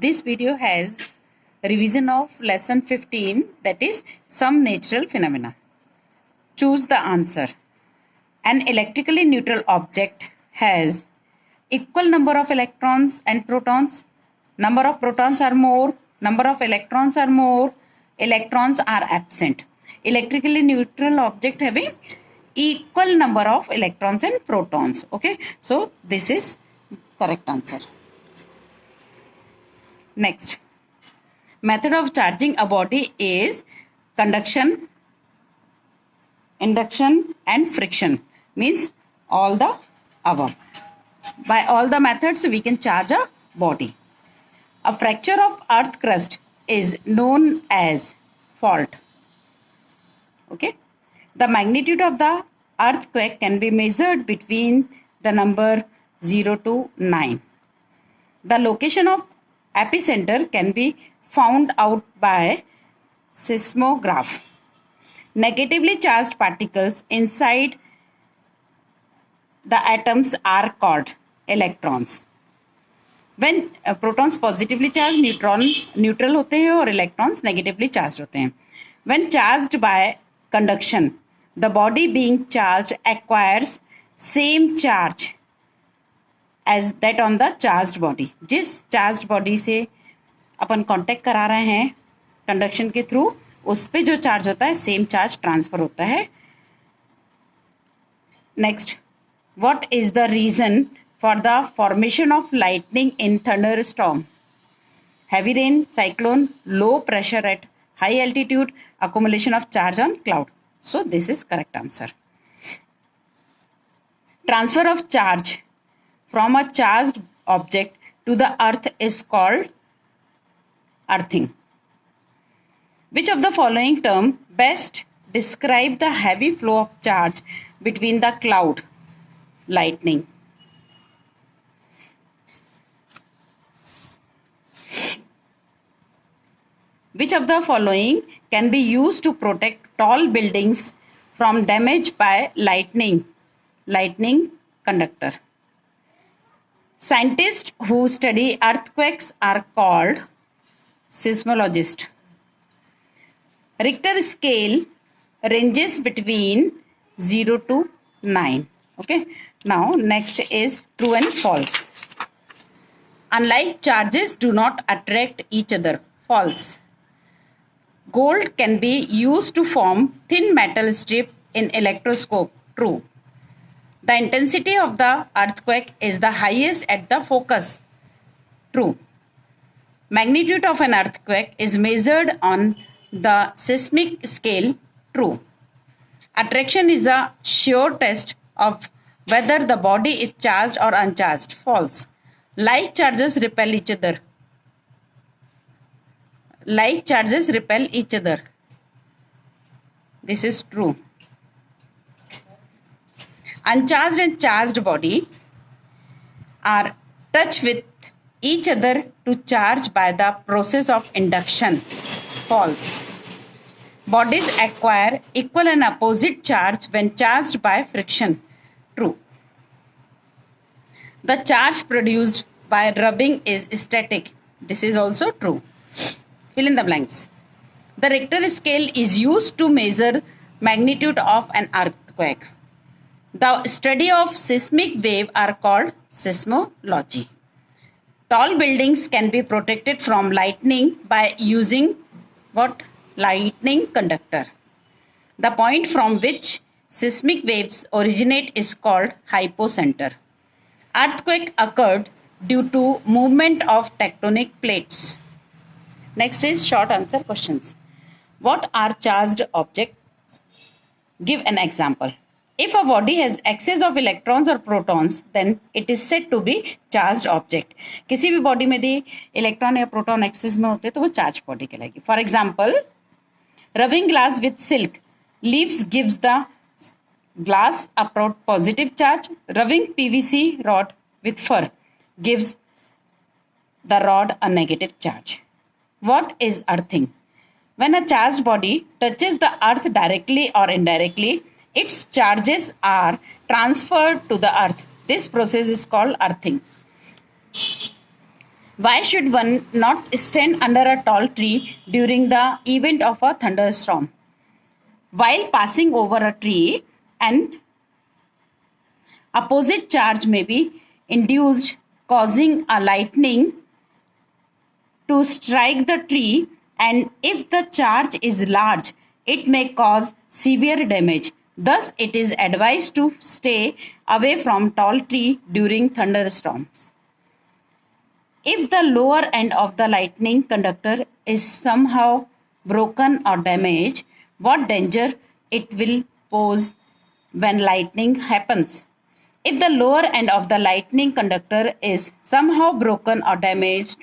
This video has revision of lesson 15, that is some natural phenomena. Choose the answer. An electrically neutral object has equal number of electrons and protons. Number of protons are more, number of electrons are more, electrons are absent. Electrically neutral object having equal number of electrons and protons. Okay, so this is correct answer. Next, method of charging a body is conduction, induction and friction, means all the above. By all the methods we can charge a body. A fracture of earth crust is known as fault. Okay, the magnitude of the earthquake can be measured between the number 0 to 9. The location of epicenter can be found out by seismograph. Negatively charged particles inside the atoms are called electrons. When protons positively charged, neutral होते हैं और electrons negatively charged होते हैं. When charged by conduction, the body being charged acquires same charge as that on the charged body. जिस charged body से अपन contact करा रहे हैं conduction के through, उस पे जो charge होता है same charge transfer होता है. Next, what is the reason for the formation of lightning in thunderstorm? Heavy rain, cyclone, low pressure at high altitude, accumulation of charge on cloud. So this is correct answer. Transfer of charge from a charged object to the earth is called earthing. Which of the following terms best describe the heavy flow of charge between the cloud? Lightning. Which of the following can be used to protect tall buildings from damage by lightning? Lightning conductor. Scientists who study earthquakes are called seismologists. Richter scale ranges between 0 to 9. Okay. Now next is true and false. Unlike charges do not attract each other. False. Gold can be used to form thin metal strip in electroscope. True. The intensity of the earthquake is the highest at the focus. True. Magnitude of an earthquake is measured on the seismic scale. True. Attraction is a sure test of whether the body is charged or uncharged. False. Like charges repel each other. Like charges repel each other. This is true. Uncharged and charged body are touch with each other to charge by the process of induction. False. Bodies acquire equal and opposite charge when charged by friction. True. The charge produced by rubbing is static. This is also true. Fill in the blanks. The Richter scale is used to measure magnitude of an earthquake. The study of seismic wave are called seismology. Tall buildings can be protected from lightning by using what? Lightning conductor. The point from which seismic waves originate is called hypocenter. Earthquake occurred due to movement of tectonic plates. Next is short answer questions. What are charged objects? Give an example. If a body has excess of electrons or protons, then it is said to be charged object. किसी भी body में यदि electron या proton excess में होते तो वो charged body कहलाएगी. For example, rubbing glass with silk leaves gives the glass a positive charge. Rubbing PVC rod with fur gives the rod a negative charge. What is earthing? When a charged body touches the earth directly or indirectly, its charges are transferred to the earth. This process is called earthing. Why should one not stand under a tall tree during the event of a thunderstorm? While passing over a tree, an opposite charge may be induced, causing a lightning to strike the tree, and if the charge is large, it may cause severe damage. Thus, it is advised to stay away from tall tree during thunderstorms. If the lower end of the lightning conductor is somehow broken or damaged, what danger it will pose when lightning happens? If the lower end of the lightning conductor is somehow broken or damaged,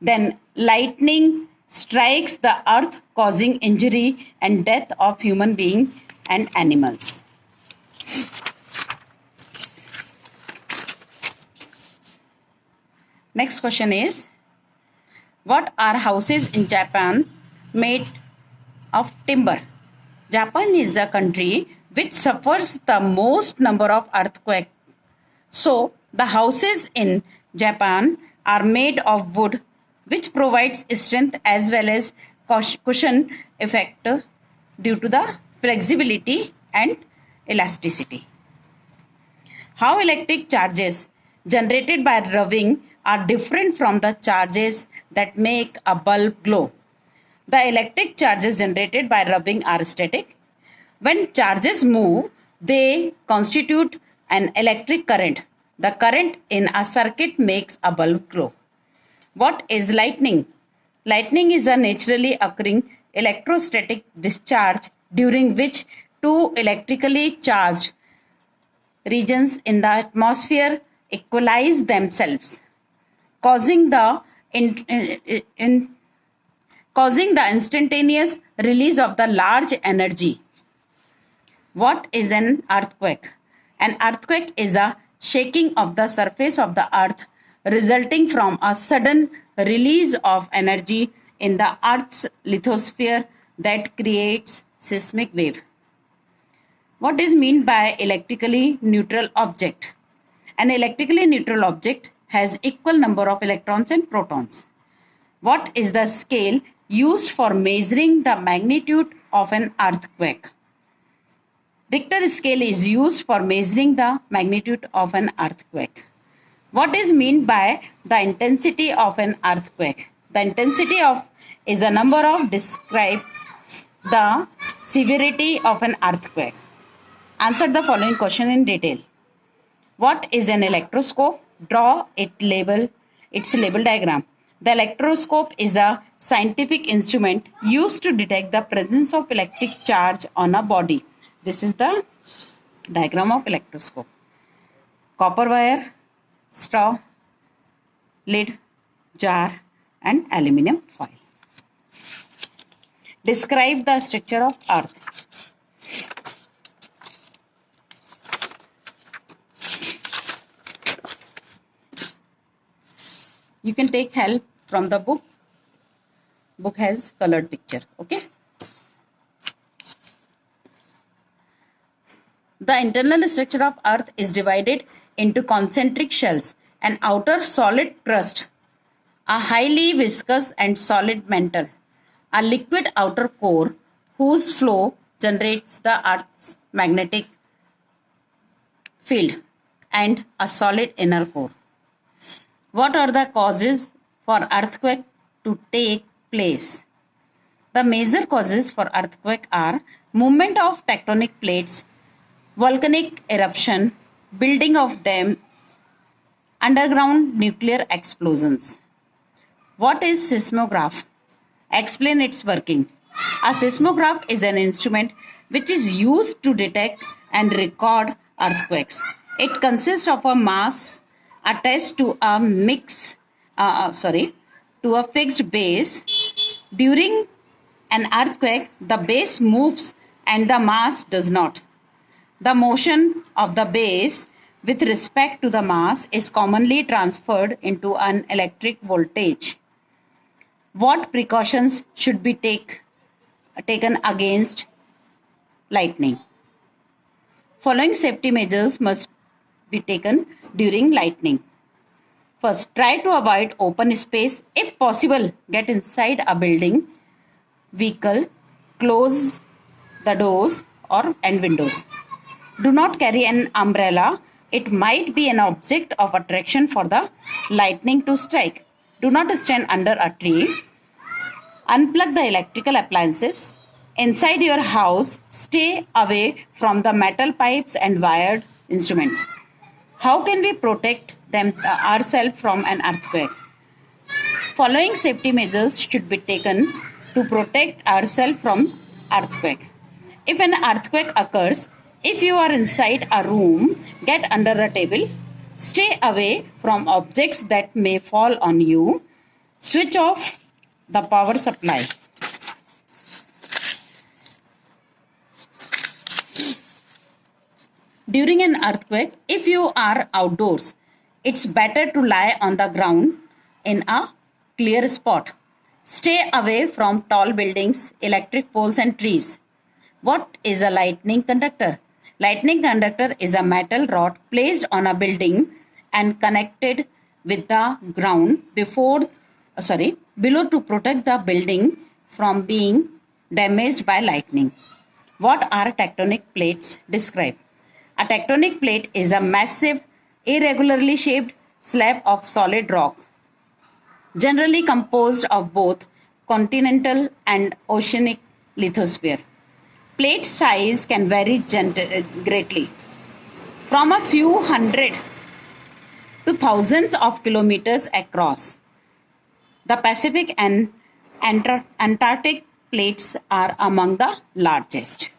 then lightning strikes the earth, causing injury and death of human beings and animals. Next question is, what are houses in Japan made of timber? Japan is a country which suffers the most number of earthquakes. So, the houses in Japan are made of wood, which provides strength as well as cushion effect due to the flexibility and elasticity. How electric charges generated by rubbing are different from the charges that make a bulb glow. The electric charges generated by rubbing are static. When charges move, they constitute an electric current. The current in a circuit makes a bulb glow. What is lightning? Lightning is a naturally occurring electrostatic discharge during which two electrically charged regions in the atmosphere equalize themselves, causing the instantaneous release of the large energy. What is an earthquake? An earthquake is a shaking of the surface of the earth resulting from a sudden release of energy in the earth's lithosphere that creates seismic wave. What is meant by electrically neutral object? An electrically neutral object has equal number of electrons and protons. What is the scale used for measuring the magnitude of an earthquake? Richter scale is used for measuring the magnitude of an earthquake. What is meant by the intensity of an earthquake? The intensity of is a number of describe the severity of an earthquake. Answer the following question in detail. What is an electroscope? Draw its label diagram. The electroscope is a scientific instrument used to detect the presence of electric charge on a body. This is the diagram of electroscope. Copper wire, straw, lid, jar, and aluminum foil. Describe the structure of earth. You can take help from the book. Book has colored picture. Okay. The internal structure of earth is divided into concentric shells, an outer solid crust, a highly viscous and solid mantle, a liquid outer core whose flow generates the earth's magnetic field, and a solid inner core. What are the causes for earthquake to take place? The major causes for earthquake are movement of tectonic plates, volcanic eruption, building of dams, underground nuclear explosions. What is seismograph? Explain its working. A seismograph is an instrument which is used to detect and record earthquakes. It consists of a mass attached to to a fixed base. During an earthquake, the base moves and the mass does not. The motion of the base with respect to the mass is commonly transferred into an electric voltage. What precautions should be taken against lightning? Following safety measures must be taken during lightning. First, try to avoid open space. If possible, get inside a building, vehicle, close the doors and windows. Do not carry an umbrella. It might be an object of attraction for the lightning to strike. Do not stand under a tree. Unplug the electrical appliances. Inside your house, stay away from the metal pipes and wired instruments. How can we protect ourselves from an earthquake? Following safety measures should be taken to protect ourselves from earthquake. If an earthquake occurs, if you are inside a room, get under a table. Stay away from objects that may fall on you. Switch off the power supply. During an earthquake, if you are outdoors, it's better to lie on the ground in a clear spot. Stay away from tall buildings, electric poles, and trees. What is a lightning conductor? Lightning conductor is a metal rod placed on a building and connected with the ground below to protect the building from being damaged by lightning. What are tectonic plates? Describe. A tectonic plate is a massive, irregularly shaped slab of solid rock, generally composed of both continental and oceanic lithosphere. Plate size can vary greatly, from a few hundred to thousands of kilometers across. The Pacific and Antarctic plates are among the largest.